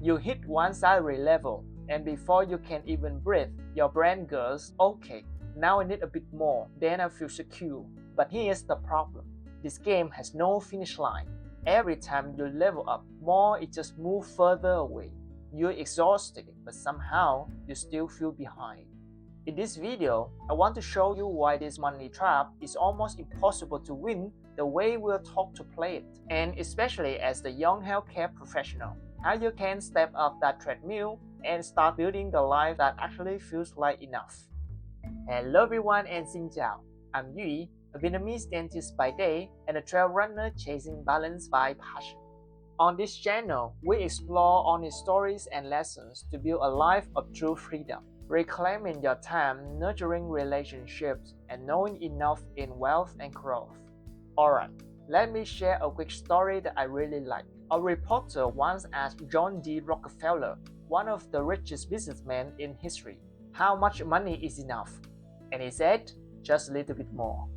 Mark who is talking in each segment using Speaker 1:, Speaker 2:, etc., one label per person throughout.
Speaker 1: You hit one salary level, and before you can even breathe, your brain goes, okay, now I need a bit more, then I feel secure. But here's the problem. This game has no finish line. Every time you level up more, it just moves further away. You're exhausted, but somehow you still feel behind. In this video, I want to show you why this money trap is almost impossible to win the way we're taught to play it, and especially as the young healthcare professional, how you can step up that treadmill and start building the life that actually feels like enough. Hello everyone and xin chào. I'm Yui, a Vietnamese dentist by day and a trail runner chasing balance by passion. On this channel, we explore honest stories and lessons to build a life of true freedom, reclaiming your time, nurturing relationships, and knowing enough in wealth and growth. Alright, let me share a quick story that I really like. A reporter once asked John D. Rockefeller, one of the richest businessmen in history, how much money is enough? And he said, just a little bit more.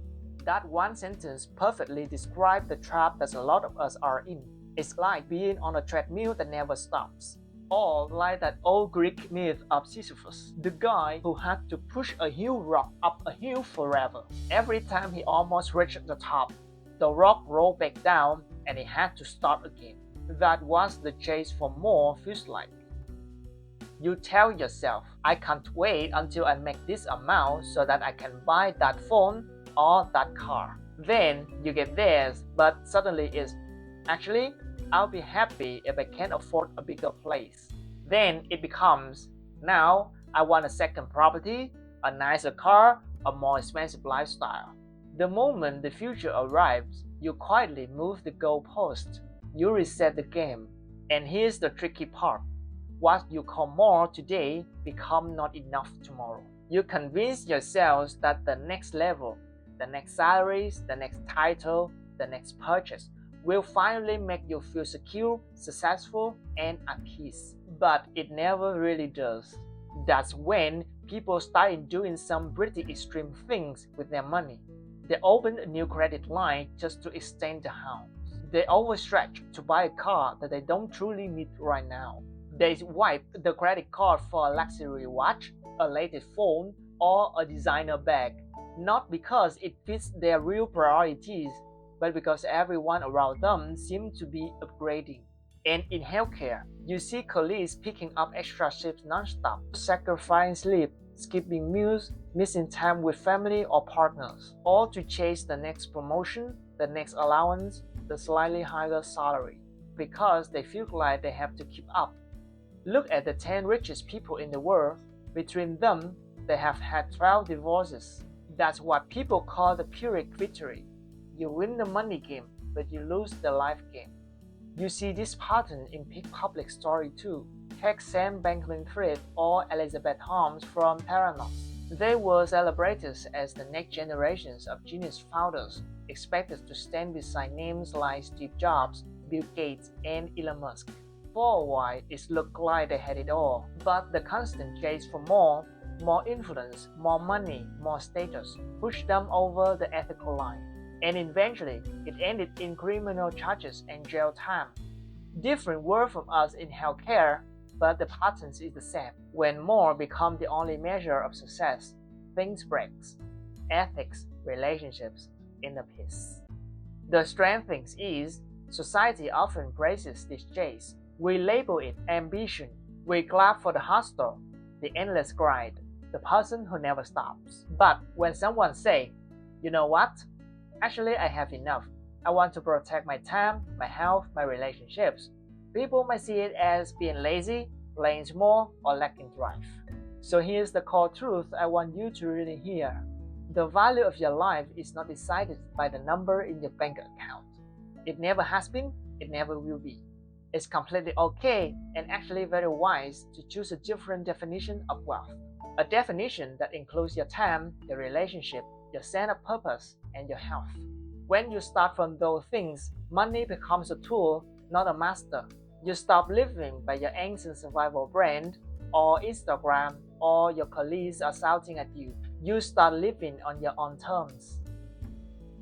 Speaker 1: That one sentence perfectly described the trap that a lot of us are in. It's like being on a treadmill that never stops. Or like that old Greek myth of Sisyphus, the guy who had to push a huge rock up a hill forever. Every time he almost reached the top, the rock rolled back down and he had to start again. That's what the chase for more feels like. You tell yourself, I can't wait until I make this amount so that I can buy that phone or that car. Then you get there, but suddenly it's, actually, I'll be happy if I can afford a bigger place. Then it becomes, now I want a second property, a nicer car, a more expensive lifestyle. The moment the future arrives, you quietly move the goalpost. You reset the game. And here's the tricky part. What you call more today becomes not enough tomorrow. You convince yourselves that the next level, the next salaries, the next title, the next purchase will finally make you feel secure, successful, and at peace. But it never really does. That's when people start doing some pretty extreme things with their money. They open a new credit line just to extend the house. They overstretch to buy a car that they don't truly need right now. They wipe the credit card for a luxury watch, a latest phone, or a designer bag, not because it fits their real priorities, but because everyone around them seems to be upgrading. And in healthcare, you see colleagues picking up extra shifts non-stop, sacrificing sleep, skipping meals, missing time with family or partners, all to chase the next promotion, the next allowance, the slightly higher salary, because they feel like they have to keep up. Look at the 10 richest people in the world. Between them, they have had 12 divorces. That's what people call the Pyrrhic victory. You win the money game, but you lose the life game. You see this pattern in big public story too. Take Sam Bankman-Fried or Elizabeth Holmes from Theranos. They were celebrated as the next generations of genius founders, expected to stand beside names like Steve Jobs, Bill Gates, and Elon Musk. For a while, it looked like they had it all, but the constant chase for more influence, more money, more status pushed them over the ethical line. And eventually, it ended in criminal charges and jail time. Different word from us in healthcare, but the pattern is the same. When more become the only measure of success, things break. Ethics, relationships, inner peace. The strange thing is, society often praises this chase. We label it ambition. We clap for the hustle, the endless grind, the person who never stops. But when someone says, you know what? Actually, I have enough. I want to protect my time, my health, my relationships. People might see it as being lazy, playing small, or lacking drive. So here's the core truth I want you to really hear. The value of your life is not decided by the number in your bank account. It never has been, it never will be. It's completely okay and actually very wise to choose a different definition of wealth. A definition that includes your time, your relationship, your sense of purpose, and your health. When you start from those things, money becomes a tool, not a master. You stop living by your ancient survival brand, or Instagram, or your colleagues are shouting at you. You start living on your own terms.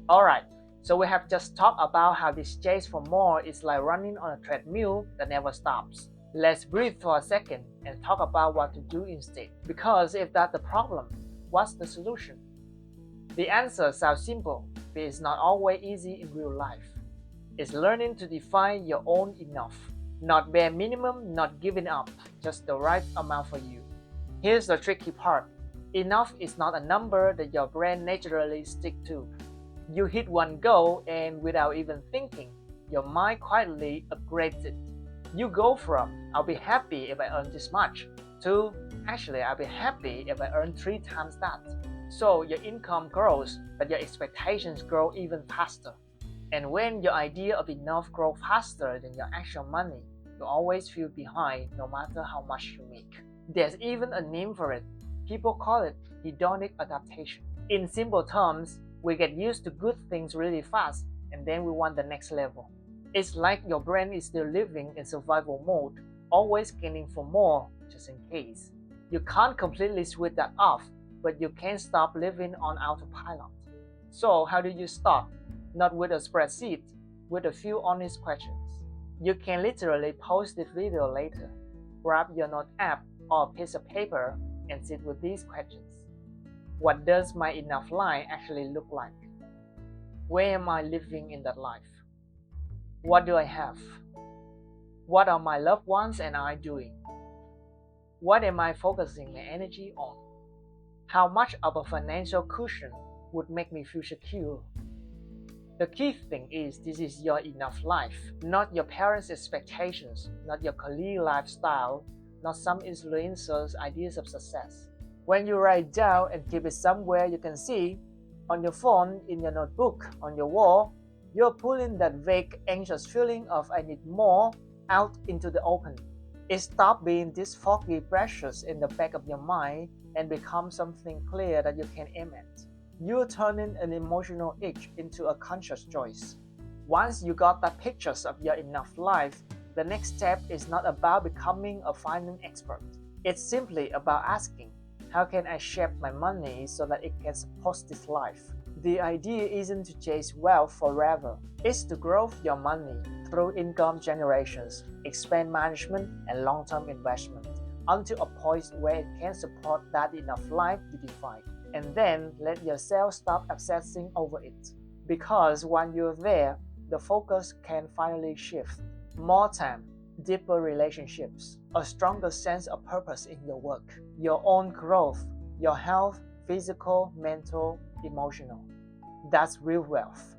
Speaker 1: Alright, so we have just talked about how this chase for more is like running on a treadmill that never stops. Let's breathe for a second and talk about what to do instead. Because if that's the problem, what's the solution? The answer sounds simple, but it's not always easy in real life. It's learning to define your own enough. Not bare minimum, not giving up, just the right amount for you. Here's the tricky part. Enough is not a number that your brain naturally sticks to. You hit one goal and without even thinking, your mind quietly upgrades it. You go from, I'll be happy if I earn this much, to, actually I'll be happy if I earn 3 times that. So your income grows, but your expectations grow even faster. And when your idea of enough grows faster than your actual money, you always feel behind no matter how much you make. There's even a name for it. People call it hedonic adaptation. In simple terms, we get used to good things really fast and then we want the next level. It's like your brain is still living in survival mode, always scanning for more just in case. You can't completely switch that off, but you can't stop living on autopilot. So how do you start? Not with a spreadsheet, with a few honest questions. You can literally pause this video later, grab your note app or a piece of paper and sit with these questions. What does my enough life actually look like? Where am I living in that life? What do I have? What are my loved ones and I doing? What am I focusing my energy on? How much of a financial cushion would make me feel secure? The key thing is this is your enough life, not your parents' expectations, not your colleague lifestyle, not some influencer's ideas of success. When you write down and keep it somewhere you can see, on your phone, in your notebook, on your wall, you're pulling that vague, anxious feeling of I need more out into the open. It stops being this foggy pressures in the back of your mind and becomes something clear that you can aim at. You're turning an emotional itch into a conscious choice. Once you got the pictures of your enough life, the next step is not about becoming a finance expert. It's simply about asking, how can I shape my money so that it can support this life? The idea isn't to chase wealth forever. It's to grow your money through income generations, expand management, and long-term investment until a point where it can support that enough life you define. And then let yourself stop obsessing over it. Because when you're there, the focus can finally shift. More time, deeper relationships, a stronger sense of purpose in your work, your own growth, your health, physical, mental, emotional. That's real wealth.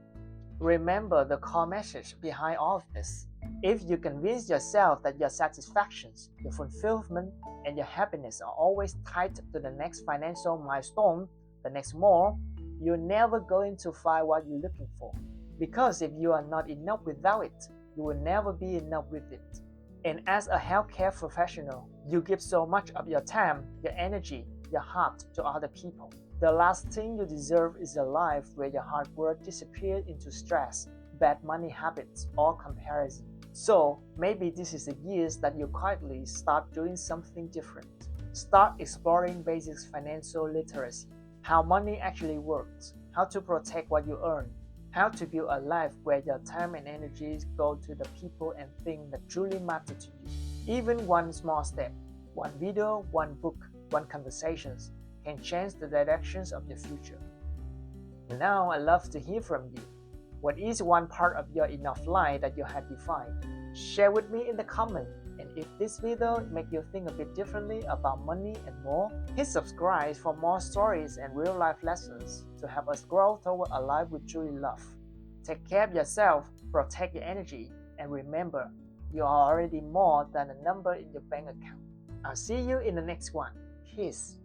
Speaker 1: Remember the core message behind all of this. If you convince yourself that your satisfactions, your fulfillment, and your happiness are always tied to the next financial milestone, the next more, you're never going to find what you're looking for. Because if you are not enough without it, you will never be enough with it. And as a healthcare professional, you give so much of your time, your energy, your heart to other people. The last thing you deserve is a life where your hard work disappears into stress, bad money habits, or comparison. So maybe this is the years that you quietly start doing something different. Start exploring basic financial literacy, how money actually works, how to protect what you earn, how to build a life where your time and energies go to the people and things that truly matter to you. Even one small step, one video, one book, one conversations can change the directions of your future. Now I'd love to hear from you. What is one part of your enough life that you have defined? Share with me in the comment. And if this video make you think a bit differently about money and more, hit subscribe for more stories and real life lessons to help us grow toward a life we truly love. Take care of yourself, protect your energy, and remember, you are already more than a number in your bank account. I'll see you in the next one. Peace.